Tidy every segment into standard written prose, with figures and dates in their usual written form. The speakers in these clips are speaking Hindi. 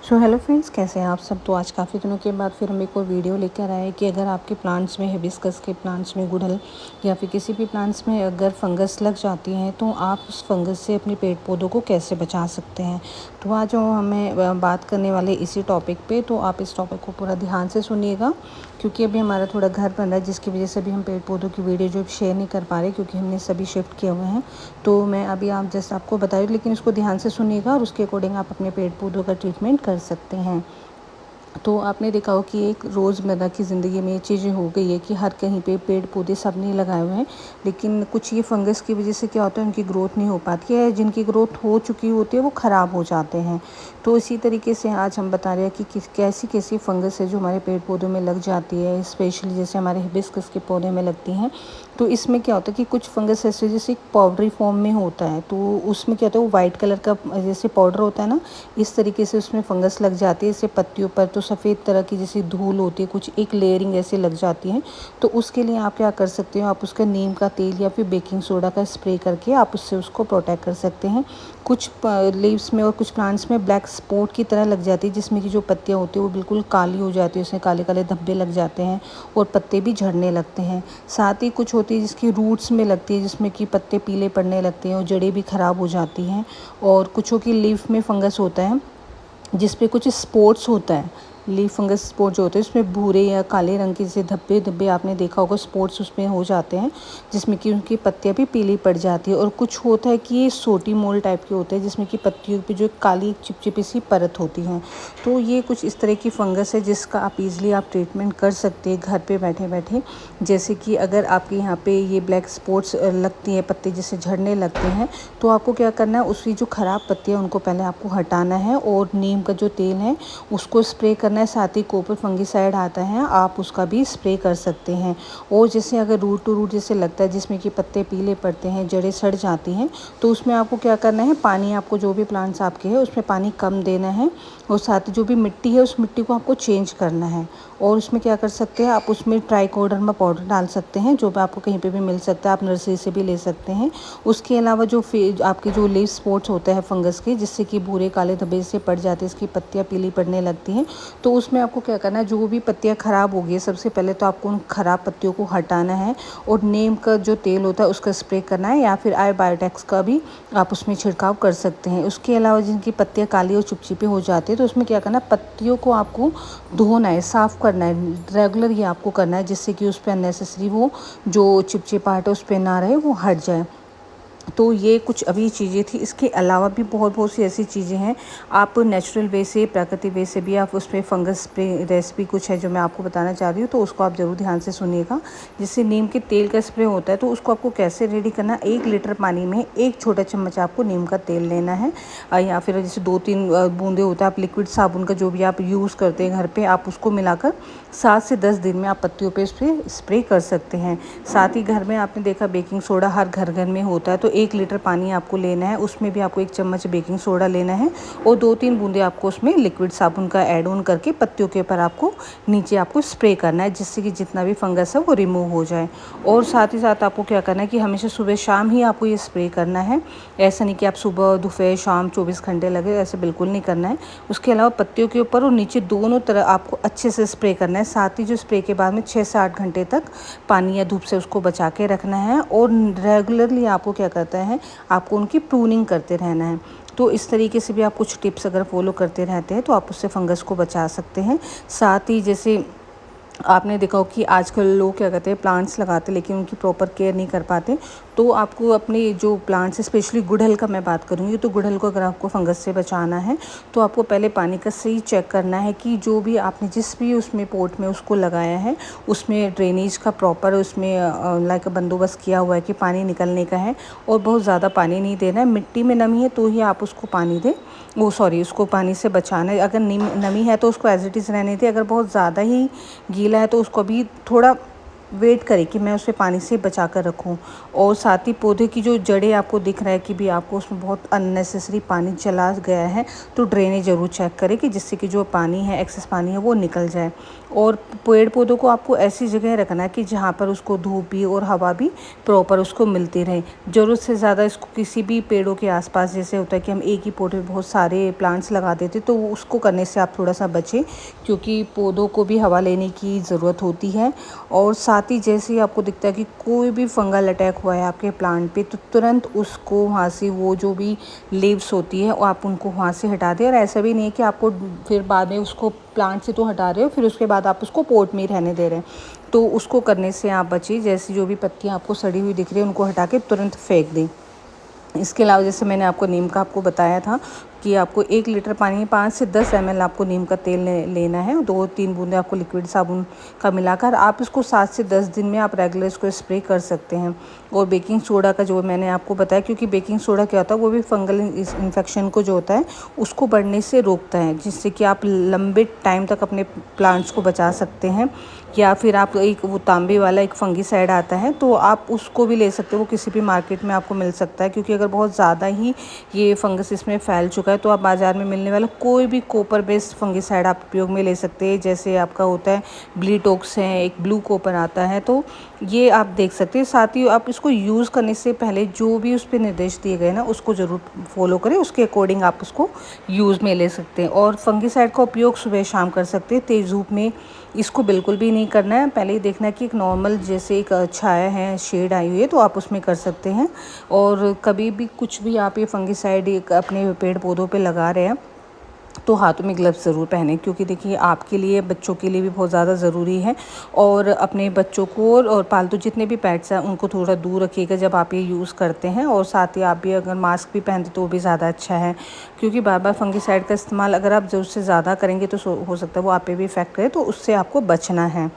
सो हेलो फ्रेंड्स, कैसे हैं आप सब। तो आज काफ़ी दिनों के बाद फिर हम एक और वीडियो लेकर आए कि अगर आपके प्लांट्स में हिबिस्कस के प्लांट्स में गुड़हल या फिर किसी भी प्लांट्स में अगर फंगस लग जाती है तो आप उस फंगस से अपने पेड़ पौधों को कैसे बचा सकते हैं। तो आज हमें बात करने वाले इसी टॉपिक पे, तो आप इस टॉपिक को पूरा ध्यान से सुनिएगा क्योंकि अभी हमारा थोड़ा घर बन रहा है जिसकी वजह से भी हम पेड़ पौधों की वीडियो जो शेयर नहीं कर पा रहे क्योंकि हमने सभी शिफ्ट किए हुए हैं। तो मैं अभी आप जस्ट आपको बता रही हूँ, लेकिन इसको ध्यान से सुनिएगा और उसके अकॉर्डिंग आप अपने पेड़ पौधों का ट्रीटमेंट कर सकते हैं। तो आपने देखा हो कि एक रोज़मर्रा की ज़िंदगी में ये चीज़ें हो गई है कि हर कहीं पे पेड़ पौधे सब ने लगाए हुए हैं, लेकिन कुछ ये फंगस की वजह से क्या होता है, उनकी ग्रोथ नहीं हो पाती है। जिनकी ग्रोथ हो चुकी होती है वो ख़राब हो जाते हैं। तो इसी तरीके से आज हम बता रहे हैं कि कैसी कैसी फंगस है जो हमारे पेड़ पौधों में लग जाती है, स्पेशली जैसे हमारे हिबिस्कस के पौधे में लगती हैं। तो इसमें क्या होता है कि कुछ फंगस ऐसे जैसे पाउडरी फॉर्म में होता है, तो उसमें क्या होता है वो वाइट कलर का जैसे पाउडर होता है ना, इस तरीके से उसमें फंगस लग जाती है। इससे पत्तियों पर तो सफ़ेद तरह की जैसी धूल होती है, कुछ एक लेयरिंग ऐसे लग जाती है। तो उसके लिए आप क्या कर सकते हो, आप उसका नीम का तेल या फिर बेकिंग सोडा का स्प्रे करके आप उससे उसको प्रोटेक्ट कर सकते हैं। कुछ लीव्स में और कुछ प्लांट्स में ब्लैक स्पॉट की तरह लग जाती है, जिसमें की जो पत्तियाँ होती है वो बिल्कुल काली हो जाती है, उसमें काले काले धब्बे लग जाते हैं और पत्ते भी झड़ने लगते हैं। साथ ही कुछ होती है जिसकी रूट्स में लगती है, जिसमें कि पत्ते पीले पड़ने लगते हैं और जड़ें भी ख़राब हो जाती हैं। और कुछों की लीफ में फंगस होता है जिस पे कुछ स्पॉट्स होता है, लीफ फंगस स्पॉट जो होते हैं उसमें भूरे या काले रंग के जैसे धब्बे धब्बे आपने देखा होगा, स्पॉट्स उसमें हो जाते हैं जिसमें कि उनकी पत्तियां भी पीली पड़ जाती है। और कुछ होता है कि ये सोटी मोल टाइप के होते हैं जिसमें कि पत्तियों पे जो काली चिपचिपी सी परत होती हैं। तो ये कुछ इस तरह की फंगस है जिसका आप इजीली आप ट्रीटमेंट कर सकते हैं घर पे बैठे बैठे। जैसे कि अगर आपके यहाँ पे ये ब्लैक स्पॉट्स लगती हैं, पत्ते जैसे झड़ने लगते हैं, तो आपको क्या करना है, उसकी जो ख़राब पत्तियाँ उनको पहले आपको हटाना है और नीम का जो तेल है उसको स्प्रे करना है। साथ ही कॉपर फंगिसाइड आता है, आप उसका भी स्प्रे कर सकते हैं। और जैसे अगर रूट टू रूट जैसे लगता है जिसमें कि पत्ते पीले पड़ते हैं, जड़ें सड़ जाती हैं, तो उसमें आपको क्या करना है, पानी आपको जो भी प्लांट्स आपके हैं उसमें पानी कम देना है। और साथ ही जो भी मिट्टी है उस मिट्टी को आपको चेंज करना है। और उसमें क्या कर सकते हैं, आप उसमें ट्राइकोडर्मा पाउडर डाल सकते हैं जो भी आपको कहीं पे भी मिल सकता है, आप नर्सरी से भी ले सकते हैं। उसके अलावा जो आपके जो लीफ स्पॉट्स होते हैं फंगस के, जिससे कि भूरे काले धब्बे से पड़ जाते हैं, इसकी पत्तियां पीली पड़ने लगती हैं, तो उसमें आपको क्या करना है, जो भी पत्तियां ख़राब हो गई सबसे पहले तो आपको उन ख़राब पत्तियों को हटाना है और नीम का जो तेल होता है उसका स्प्रे करना है, या फिर बायोटेक्स का भी आप उसमें छिड़काव कर सकते हैं। उसके अलावा जिनकी पत्तियां काली और चिपचिपी हो जाती है तो उसमें क्या करना है, पत्तियों को आपको धोना है, साफ़ करना है, रेगुलर ये आपको करना है, जिससे कि उस पर अननेसेसरी वो जो चिपचिपाहट है उस पर ना रहे, वो हट जाए। तो ये कुछ अभी चीज़ें थी। इसके अलावा भी बहुत बहुत सी ऐसी चीज़ें हैं, आप नेचुरल वे से, प्राकृतिक वे से भी आप उसमें फंगस पे रेसिपी कुछ है जो मैं आपको बताना चाह रही हूँ, तो उसको आप ज़रूर ध्यान से सुनिएगा। जैसे नीम के तेल का स्प्रे होता है, तो उसको आपको कैसे रेडी करना है, 1 लीटर पानी में 1 छोटा चम्मच आपको नीम का तेल लेना है, या फिर जैसे 2-3 बूंदे होता है, आप लिक्विड साबुन का जो भी आप यूज़ करते हैं घर पर, आप उसको मिलाकर 7 से 10 दिन में आप पत्तियों पर स्प्रे कर सकते हैं। साथ ही घर में आपने देखा बेकिंग सोडा हर घर घर में होता है, तो 1 लीटर पानी आपको लेना है, उसमें भी आपको 1 चम्मच बेकिंग सोडा लेना है और 2-3 बूंदे आपको उसमें लिक्विड साबुन का ऐड ऑन करके पत्तियों के ऊपर आपको नीचे आपको स्प्रे करना है, जिससे कि जितना भी फंगस है वो रिमूव हो जाए। और साथ ही साथ आपको क्या करना है कि हमेशा सुबह शाम ही आपको ये स्प्रे करना है। ऐसा नहीं कि आप सुबह दोपहर शाम 24 घंटे लगे, ऐसे बिल्कुल नहीं करना है। उसके अलावा पत्तियों के ऊपर और नीचे दोनों तरफ आपको अच्छे से स्प्रे करना है। साथ ही जो स्प्रे के बाद में 6 से 8 घंटे तक पानी या धूप से उसको बचा के रखना है और रेगुलरली आपको क्या करता है, आपको उनकी प्रूनिंग करते रहना है। तो इस तरीके से भी आप कुछ टिप्स अगर फॉलो करते रहते हैं तो आप उससे फंगस को बचा सकते हैं। साथ ही जैसे आपने देखा हो कि आजकल लोग क्या करते हैं, प्लांट्स लगाते हैं लेकिन उनकी प्रॉपर केयर नहीं कर पाते। तो आपको अपने जो प्लांट्स, स्पेशली गुड़हल का मैं बात करूँगी, तो गुड़हल को अगर आपको फंगस से बचाना है तो आपको पहले पानी का सही चेक करना है कि जो भी आपने जिस भी उसमें पॉट में उसको लगाया है उसमें ड्रेनेज का प्रॉपर उसमें लाइक बंदोबस्त किया हुआ है कि पानी निकलने का है, और बहुत ज़्यादा पानी नहीं देना है। मिट्टी में नमी है तो ही आप उसको पानी दें, उसको पानी से बचाना है। अगर नमी है तो उसको एज इट इज़ रहने दें, अगर बहुत ज़्यादा ही गीला है तो उसको भी थोड़ा वेट करे कि मैं उसे पानी से बचा कर रखूं। और साथ ही पौधे की जो जड़ें आपको दिख रहा है कि भी आपको उसमें बहुत अननेसेसरी पानी चला गया है, तो ड्रेनेज ज़रूर चेक करें कि जिससे कि जो पानी है, एक्सेस पानी है, वो निकल जाए। और पेड़ पौधों को आपको ऐसी जगह रखना है कि जहाँ पर उसको धूप भी और हवा भी प्रॉपर उसको मिलती रहे। ज़रूरत से ज़्यादा इसको किसी भी पेड़ों के आसपास, जैसे होता है कि हम एक ही पौधे में बहुत सारे प्लांट्स लगा देते, तो उसको करने से आप थोड़ा सा बचें, क्योंकि पौधों को भी हवा लेने की ज़रूरत होती है। और साथ ही जैसे ही आपको दिखता है कि कोई भी फंगल अटैक हुआ है आपके प्लांट पे, तो तुरंत उसको वहाँ से, वो जो भी लीव्स होती है, आप उनको वहाँ से हटा दें। और ऐसा भी नहीं है कि आपको फिर बाद में उसको प्लांट से तो हटा रहे हो, फिर उसके बाद आप उसको पोट में ही रहने दे रहे हैं, तो उसको करने से आप बचिए। जैसी जो भी पत्तियाँ आपको सड़ी हुई दिख रही है, उनको हटा के तुरंत फेंक दें। इसके अलावा जैसे मैंने आपको नीम का आपको बताया था कि आपको 1 लीटर पानी में 5 से 10 ml आपको नीम का तेल लेना है। 2-3 बूंदे आपको लिक्विड साबुन का मिलाकर आप इसको 7 से 10 दिन में आप रेगुलर इसको स्प्रे कर सकते हैं। और बेकिंग सोडा का जो मैंने आपको बताया, क्योंकि बेकिंग सोडा क्या होता है, वो भी फंगल इन्फेक्शन को जो होता है उसको बढ़ने से रोकता है, जिससे कि आप लंबे टाइम तक अपने प्लांट्स को बचा सकते हैं। या फिर आप एक वो तांबे वाला एक फंगीसाइड आता है, तो आप उसको भी ले सकते हो, वो किसी भी मार्केट में आपको मिल सकता है। क्योंकि अगर बहुत ज़्यादा ही ये फंगस इसमें फैल चुका है, तो आप बाज़ार में मिलने वाला कोई भी कॉपर बेस्ड फंगीसाइड आप उपयोग में ले सकते हैं। जैसे आपका होता है ब्लीटॉक्स है, एक ब्लू कॉपर आता है, तो ये आप देख सकते हैं। साथ ही आप इसको यूज़ करने से पहले जो भी उस पर निर्देश दिए गए ना, उसको ज़रूर फॉलो करें, उसके अकॉर्डिंग आप उसको यूज़ में ले सकते हैं। और फंगीसाइड का उपयोग सुबह शाम कर सकते हैं, तेज़ धूप में इसको बिल्कुल भी नहीं करना है। पहले ही देखना है कि एक नॉर्मल जैसे एक छाया है, शेड आई हुई है, तो आप उसमें कर सकते हैं। और कभी भी कुछ भी आप ये फंगीसाइड एक अपने पेड़ पौधों पे लगा रहे हैं, तो हाथों में ग्लव्स ज़रूर पहने, क्योंकि देखिए आपके लिए, बच्चों के लिए भी बहुत ज़्यादा ज़रूरी है। और अपने बच्चों को और पालतू जितने भी पेट्स हैं उनको थोड़ा दूर रखिएगा जब आप ये यूज़ करते हैं। और साथ ही आप भी अगर मास्क भी पहनते तो वो भी ज़्यादा अच्छा है, क्योंकि बार बार फंगीसाइड का इस्तेमाल अगर आप ज़रूरत से ज़्यादा करेंगे तो हो सकता है वो आप पे भी इफ़ेक्ट करे, तो उससे आपको बचना है।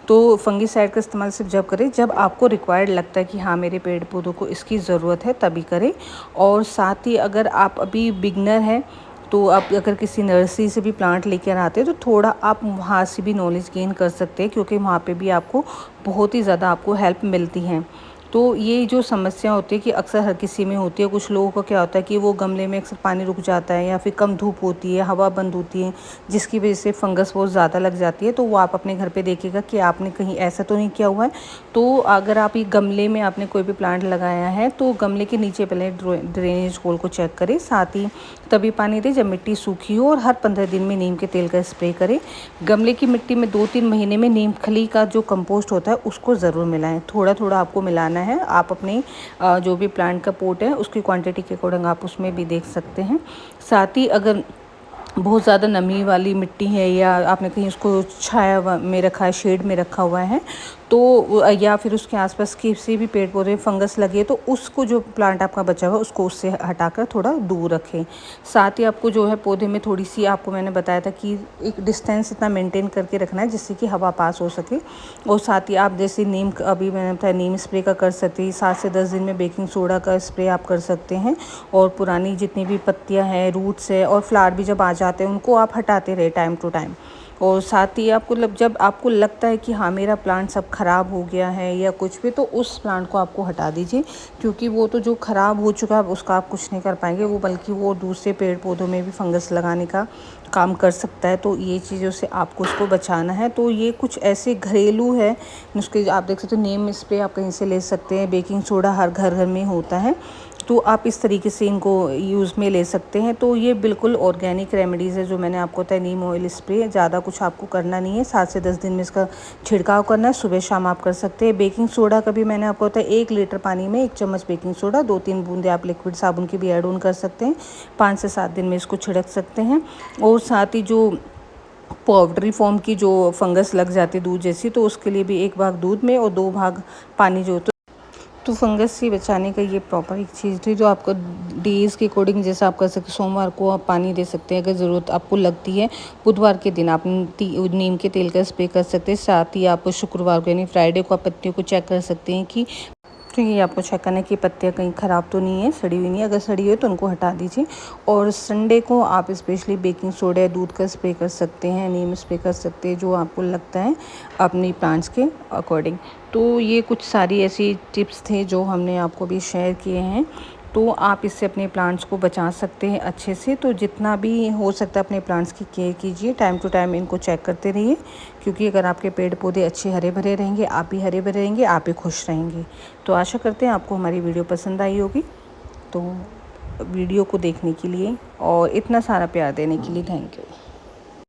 तो फंगीसाइड का इस्तेमाल सिर्फ जब करें जब आपको रिक्वायर्ड लगता है कि हाँ मेरे पेड़ पौधों को इसकी ज़रूरत है, तभी करें। और साथ ही अगर आप अभी बिगनर हैं, तो आप अगर किसी नर्सरी से भी प्लांट लेकर आते हैं, तो थोड़ा आप वहाँ से भी नॉलेज गेन कर सकते हैं, क्योंकि वहाँ पे भी आपको बहुत ही ज़्यादा आपको हेल्प मिलती है। तो ये जो समस्या होती है कि अक्सर हर किसी में होती है, कुछ लोगों का क्या होता है कि वो गमले में अक्सर पानी रुक जाता है, या फिर कम धूप होती है, हवा बंद होती है, जिसकी वजह से फंगस बहुत ज़्यादा लग जाती है। तो वो आप अपने घर पे देखिएगा कि आपने कहीं ऐसा तो नहीं किया हुआ है। तो अगर आप ये गमले में आपने कोई भी प्लांट लगाया है, तो गमले के नीचे पहले ड्रेनेज होल को चेक करें, साथ ही तभी पानी दें जब मिट्टी सूखी हो। और हर 15 दिन में नीम के तेल का स्प्रे करें। गमले की मिट्टी में 2-3 महीने में नीम खली का जो कंपोस्ट होता है उसको ज़रूर मिलाएं। थोड़ा थोड़ा आपको मिलाना है। आप अपने जो भी प्लांट का पोट है उसकी क्वांटिटी के अकॉर्डिंग आप उसमें भी देख सकते हैं। साथ ही अगर बहुत ज़्यादा नमी वाली मिट्टी है, या आपने कहीं उसको छाया में रखा है, शेड में रखा हुआ है, तो या फिर उसके आसपास किसी भी पेड़ पौधे फंगस लगे, तो उसको, जो प्लांट आपका बचा हुआ है, उसको उससे हटाकर थोड़ा दूर रखें। साथ ही आपको जो है पौधे में थोड़ी सी, आपको मैंने बताया था कि एक डिस्टेंस इतना मेंटेन करके रखना है जिससे कि हवा पास हो सके। और साथ ही आप जैसे नीम, अभी मैंने बताया नीम स्प्रे का कर सकते हैं। 7 से 10 दिन में बेकिंग सोडा का स्प्रे आप कर सकते हैं। और पुरानी जितनी भी पत्तियां हैं, रूट्स है और फ्लावर भी जब आ जाते हैं, उनको आप हटाते रहे टाइम टू टाइम। और साथ ही आपको जब आपको लगता है कि हाँ मेरा प्लांट सब ख़राब हो गया है या कुछ भी, तो उस प्लांट को आपको हटा दीजिए, क्योंकि वो तो जो ख़राब हो चुका है उसका आप कुछ नहीं कर पाएंगे, वो बल्कि वो दूसरे पेड़ पौधों में भी फंगस लगाने का काम कर सकता है। तो ये चीज़ों से आपको उसको बचाना है। तो ये कुछ ऐसे घरेलू है नुस्खे, आप देख सकते हो। नीम स्प्रे आप कहीं से ले सकते हैं, बेकिंग सोडा हर घर घर में होता है, तो आप इस तरीके से इनको यूज़ में ले सकते हैं। तो ये बिल्कुल ऑर्गेनिक रेमेडीज़ है जो मैंने आपको बताया। नीम ऑयल स्प्रे, ज़्यादा कुछ आपको करना नहीं है, 7 से 10 दिन में इसका छिड़काव करना है, सुबह शाम आप कर सकते हैं। बेकिंग सोडा का भी मैंने आपको बताया, 1 लीटर पानी में 1 चम्मच बेकिंग सोडा, 2-3 बूंदे आप लिक्विड साबुन की भी ऐड ऑन कर सकते हैं। 5 से 7 दिन में इसको छिड़क सकते हैं। और साथ ही जो पाउडरी फॉर्म की जो फंगस लग जाती है दूध जैसी, तो उसके लिए भी 1 भाग दूध में और 2 भाग पानी जो, तो फंगस से बचाने का ये प्रॉपर एक चीज़ थी जो आपको डेज़ के अकॉर्डिंग जैसा आप कर सकते। सोमवार को आप पानी दे सकते हैं अगर ज़रूरत आपको लगती है। बुधवार के दिन आप नीम के तेल का स्प्रे कर सकते हैं। साथ ही आप शुक्रवार को यानी फ्राइडे को आप पत्तियों को चेक कर सकते हैं कि तो ये आपको चेक करना है कि पत्तियाँ कहीं ख़राब तो नहीं है, सड़ी हुई नहीं है। अगर सड़ी हुई है तो उनको हटा दीजिए। और संडे को आप स्पेशली बेकिंग सोडा या दूध का स्प्रे कर सकते हैं, नीम स्प्रे कर सकते हैं, जो आपको लगता है अपनी प्लांट्स के अकॉर्डिंग। तो ये कुछ सारी ऐसी टिप्स थे जो हमने आपको भी शेयर किए हैं। तो आप इससे अपने प्लांट्स को बचा सकते हैं अच्छे से। तो जितना भी हो सकता है अपने प्लांट्स की केयर कीजिए, टाइम टू टाइम इनको चेक करते रहिए, क्योंकि अगर आपके पेड़ पौधे अच्छे हरे भरे रहेंगे, आप भी हरे भरे रहेंगे, आप भी खुश रहेंगे। तो आशा करते हैं आपको हमारी वीडियो पसंद आई होगी। तो वीडियो को देखने के लिए और इतना सारा प्यार देने के लिए थैंक यू।